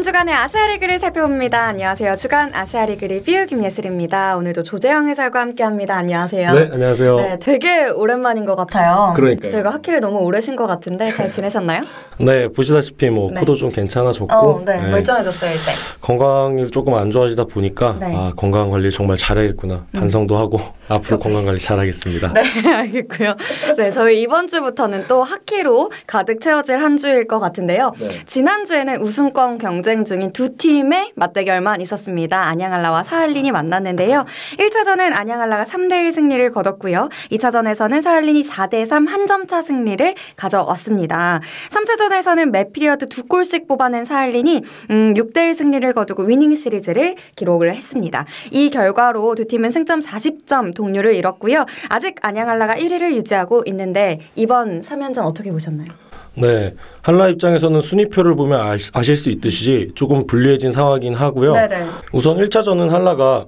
이번 주간의 아시아리그를 살펴봅니다. 안녕하세요. 주간 아시아리그 리뷰 김예슬입니다. 오늘도 조재영 해설과 함께합니다. 안녕하세요. 네, 안녕하세요. 네, 되게 오랜만인 것 같아요. 그러니까요. 저희가 학기를 너무 오래 쉰 것 같은데 잘 지내셨나요? 네, 보시다시피 네. 코도 좀 괜찮아졌고 네, 멀쩡해졌어요 이제. 건강이 조금 안 좋아지다 보니까 네. 건강 관리 정말 잘해야겠구나. 반성도 하고 앞으로 건강 관리 잘하겠습니다. 네, 알겠고요. 네, 저희 이번 주부터는 또 학기로 가득 채워질 한 주일 것 같은데요. 네. 지난주에는 우승권 경쟁 중인 두 팀의 맞대결만 있었습니다. 안양알라와 사할린이 만났는데요. 1차전은 안양알라가 3대1 승리를 거뒀고요. 2차전에서는 사할린이 4대3 한 점차 승리를 가져왔습니다. 3차전에서는 매 피리어드 2골씩 뽑아낸 사할린이 6대1 승리를 거두고 위닝 시리즈를 기록을 했습니다. 이 결과로 두 팀은 승점 40점 동률을 이뤘고요. 아직 안양알라가 1위를 유지하고 있는데 이번 3연전 어떻게 보셨나요? 네, 한라 입장에서는 순위표를 보면 아실 수 있듯이 조금 불리해진 상황이긴 하고요. 네네. 우선 1차전은 한라가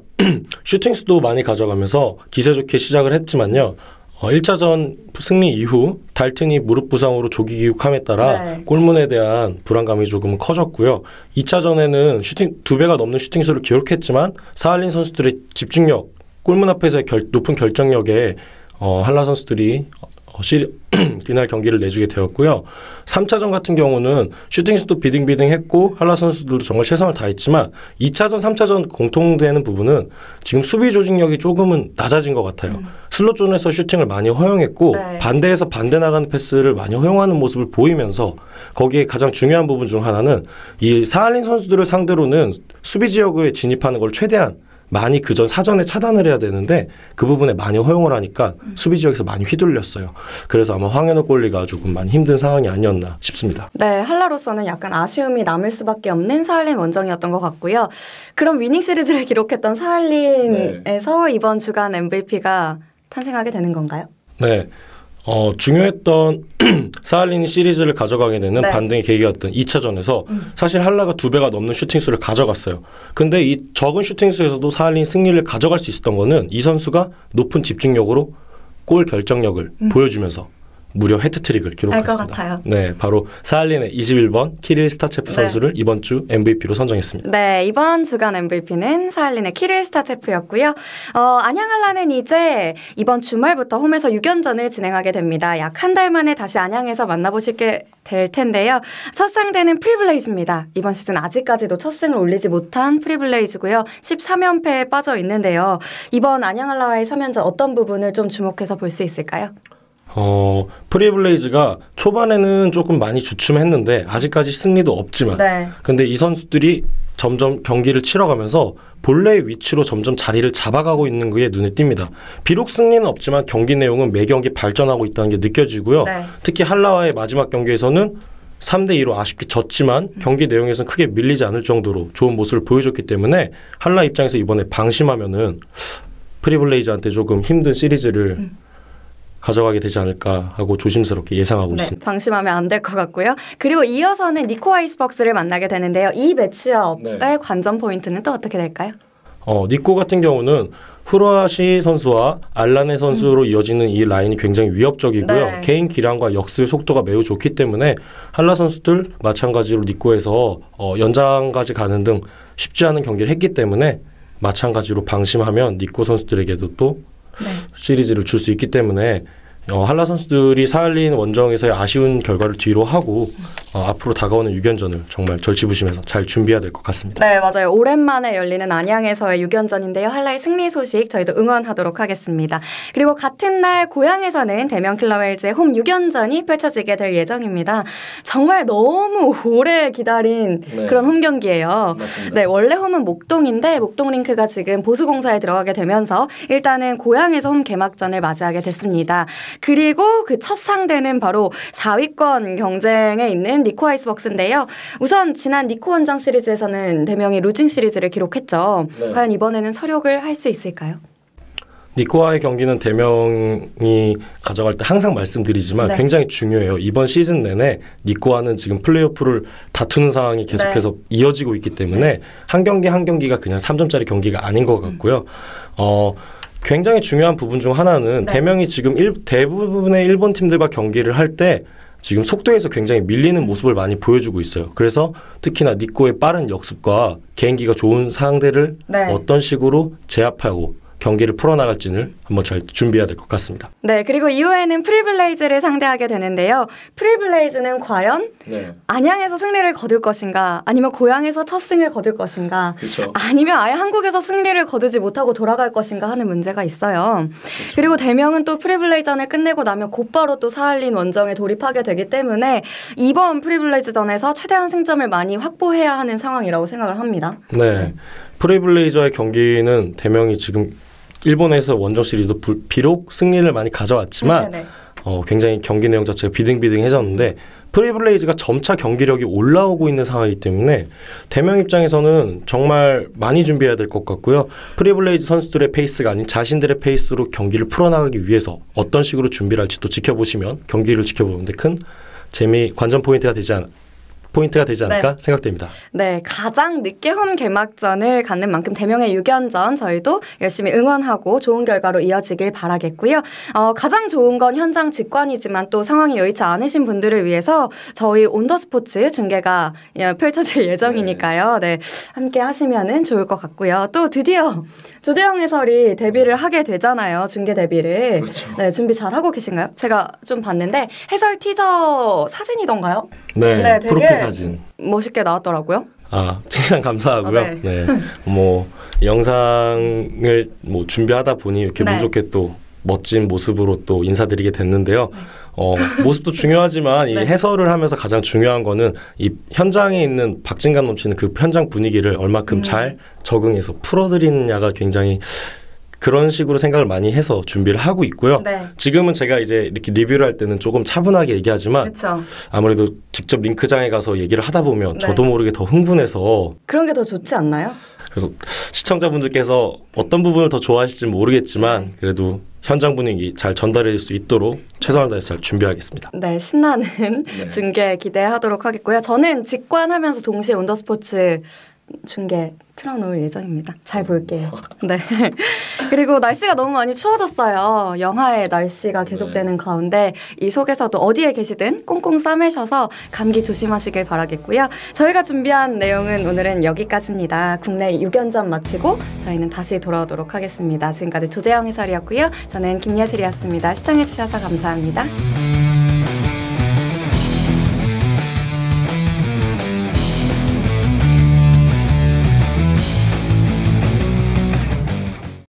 슈팅수도 많이 가져가면서 기세 좋게 시작을 했지만요. 1차전 승리 이후 달튼이 무릎 부상으로 조기 귀국함에 따라 골문에 대한 불안감이 조금 커졌고요. 2차전에는 슈팅 2배가 넘는 슈팅수를 기록했지만 사할린 선수들의 집중력, 골문 앞에서의 높은 결정력에 한라 선수들이 그날 경기를 내주게 되었고요. 3차전 같은 경우는 슈팅수도 비등비등했고 한라 선수들도 정말 최선을 다했지만 2차전, 3차전 공통되는 부분은 지금 수비 조직력이 조금은 낮아진 것 같아요. 슬롯존에서 슈팅을 많이 허용했고 반대에서 반대 나가는 패스를 많이 허용하는 모습을 보이면서 거기에 가장 중요한 부분 중 하나는 이 사할린 선수들을 상대로는 수비 지역에 진입하는 걸 최대한 많이 그전 사전에 차단을 해야 되는데 그 부분에 많이 허용을 하니까 수비 지역에서 많이 휘둘렸어요. 그래서 아마 황현우 골리가 조금 많이 힘든 상황이 아니었나 싶습니다. 네, 한라로서는 약간 아쉬움이 남을 수밖에 없는 사할린 원정이었던 것 같고요. 그럼 위닝 시리즈를 기록했던 사할린에서 이번 주간 MVP가 탄생하게 되는 건가요? 네. 중요했던 사할린이 시리즈를 가져가게 되는 반등의 계기였던 2차전에서 사실 한라가 2배가 넘는 슈팅수를 가져갔어요. 근데 이 적은 슈팅수에서도 사할린이 승리를 가져갈 수 있었던 거는 이 선수가 높은 집중력으로 골 결정력을 보여주면서 무려 해트트릭을 기록했습니다. 알 것 같아요. 네, 바로 사할린의 21번 키릴 스타체프 선수를 이번 주 MVP로 선정했습니다. 네, 이번 주간 MVP는 사할린의 키릴 스타체프였고요. 안양한라는 이제 이번 주말부터 홈에서 6연전을 진행하게 됩니다. 약 한 달 만에 다시 안양에서 만나보시게 될 텐데요. 첫 상대는 프리블레이즈입니다. 이번 시즌 아직까지도 첫 승을 올리지 못한 프리블레이즈고요. 13연패에 빠져 있는데요. 이번 안양한라와의 3연전 어떤 부분을 좀 주목해서 볼 수 있을까요? 프리블레이즈가 초반에는 조금 많이 주춤했는데 아직까지 승리도 없지만 근데 이 선수들이 점점 경기를 치러가면서 본래의 위치로 점점 자리를 잡아가고 있는 게 눈에 띕니다. 비록 승리는 없지만 경기 내용은 매 경기 발전하고 있다는 게 느껴지고요. 특히 한라와의 마지막 경기에서는 3대2로 아쉽게 졌지만 경기 내용에서는 크게 밀리지 않을 정도로 좋은 모습을 보여줬기 때문에 한라 입장에서 이번에 방심하면은 프리블레이즈한테 조금 힘든 시리즈를 가져가게 되지 않을까 하고 조심스럽게 예상하고 있습니다. 방심하면 안 될 것 같고요. 그리고 이어서는 니코 아이스박스를 만나게 되는데요. 이 매치업의 관전 포인트는 또 어떻게 될까요? 니코 같은 경우는 후르아시 선수와 알라네 선수로 이어지는 이 라인이 굉장히 위협적이고요. 개인 기량과 역습의 속도가 매우 좋기 때문에 한라 선수들 마찬가지로 니코에서 연장까지 가는 등 쉽지 않은 경기를 했기 때문에 마찬가지로 방심하면 니코 선수들에게도 또 시리즈를 줄 수 있기 때문에 한라 선수들이 사할린 원정에서의 아쉬운 결과를 뒤로 하고 앞으로 다가오는 6연전을 정말 절치부심해서 잘 준비해야 될 것 같습니다. 네, 맞아요. 오랜만에 열리는 안양에서의 6연전인데요. 한라의 승리 소식 저희도 응원하도록 하겠습니다. 그리고 같은 날 고향에서는 대명 킬러웰즈의 홈 6연전이 펼쳐지게 될 예정입니다. 정말 너무 오래 기다린 그런 홈 경기예요. 네, 원래 홈은 목동인데 목동 링크가 지금 보수공사에 들어가게 되면서 일단은 고향에서 홈 개막전을 맞이하게 됐습니다. 그리고 그 첫 상대는 바로 4위권 경쟁에 있는 니코 아이스박스인데요. 우선 지난 니코 원정 시리즈에서는 대명이 루징 시리즈를 기록했죠. 과연 이번에는 서력을 할 수 있을까요? 니코와의 경기는 대명이 가져갈 때 항상 말씀드리지만 굉장히 중요해요. 이번 시즌 내내 니코와는 지금 플레이오프를 다투는 상황이 계속해서 이어지고 있기 때문에 한 경기 한 경기가 그냥 3점짜리 경기가 아닌 것 같고요. 굉장히 중요한 부분 중 하나는 대명이 지금 대부분의 일본 팀들과 경기를 할 때 지금 속도에서 굉장히 밀리는 모습을 많이 보여주고 있어요. 그래서 특히나 니코의 빠른 역습과 개인기가 좋은 상대를 네. 어떤 식으로 제압하고 경기를 풀어나갈지를 한번 잘 준비해야 될 것 같습니다. 네, 그리고 이후에는 프리블레이즈를 상대하게 되는데요. 프리블레이즈는 과연 네. 안양에서 승리를 거둘 것인가, 아니면 고향에서 첫 승을 거둘 것인가, 그쵸. 아니면 아예 한국에서 승리를 거두지 못하고 돌아갈 것인가 하는 문제가 있어요. 그쵸. 그리고 대명은 또 프리블레이즈전을 끝내고 나면 곧바로 또 사할린 원정에 돌입하게 되기 때문에 이번 프리블레이즈전에서 최대한 승점을 많이 확보해야 하는 상황이라고 생각을 합니다. 네, 프리블레이저의 경기는 대명이 지금 일본에서 원정 시리즈도 비록 승리를 많이 가져왔지만 굉장히 경기 내용 자체가 비등비등해졌는데 프리블레이즈가 점차 경기력이 올라오고 있는 상황이기 때문에 대명 입장에서는 정말 많이 준비해야 될 것 같고요. 프리블레이즈 선수들의 페이스가 아닌 자신들의 페이스로 경기를 풀어나가기 위해서 어떤 식으로 준비를 할지 또 지켜보시면 경기를 지켜보는데 큰 관전 포인트가 되지 않을까 네. 생각됩니다. 네, 가장 늦게 홈 개막전을 갖는 만큼 대명의 6연전 저희도 열심히 응원하고 좋은 결과로 이어지길 바라겠고요. 가장 좋은 건 현장 직관이지만 또 상황이 여의치 않으신 분들을 위해서 저희 온더스포츠 중계가 펼쳐질 예정이니까요. 네, 함께 하시면 좋을 것 같고요. 또 드디어 조재영 해설이 데뷔를 하게 되잖아요. 중계 데뷔를. 그렇죠. 네, 준비 잘하고 계신가요? 제가 좀 봤는데 해설 티저 사진이던가요? 네, 프로필 사진. 멋있게 나왔더라고요. 아, 칭찬 감사하고요. 네. 뭐 영상을 뭐 준비하다 보니 이렇게 운 좋게 또 멋진 모습으로 또 인사드리게 됐는데요. 모습도 중요하지만 이 해설을 하면서 가장 중요한 거는 이 현장에 있는 박진감 넘치는 그 현장 분위기를 얼마큼 잘 적응해서 풀어드리느냐가 굉장히 그런 식으로 생각을 많이 해서 준비를 하고 있고요. 네. 지금은 제가 이제 이렇게 리뷰를 할 때는 조금 차분하게 얘기하지만 그쵸. 아무래도 직접 링크장에 가서 얘기를 하다 보면 저도 모르게 더 흥분해서 그런 게 더 좋지 않나요? 그래서 시청자분들께서 어떤 부분을 더 좋아하실지 모르겠지만 그래도 현장 분위기 잘 전달해 줄 수 있도록 최선을 다해서 잘 준비하겠습니다. 네, 신나는 중계 기대하도록 하겠고요. 저는 직관하면서 동시에 온더스포츠 중계 틀어놓을 예정입니다. 잘 볼게요. 네. 그리고 날씨가 너무 많이 추워졌어요. 영하의 날씨가 계속되는 가운데 이 속에서도 어디에 계시든 꽁꽁 싸매셔서 감기 조심하시길 바라겠고요. 저희가 준비한 내용은 오늘은 여기까지입니다. 국내 6연전 마치고 저희는 다시 돌아오도록 하겠습니다. 지금까지 조재영 해설이었고요. 저는 김예슬이었습니다. 시청해주셔서 감사합니다.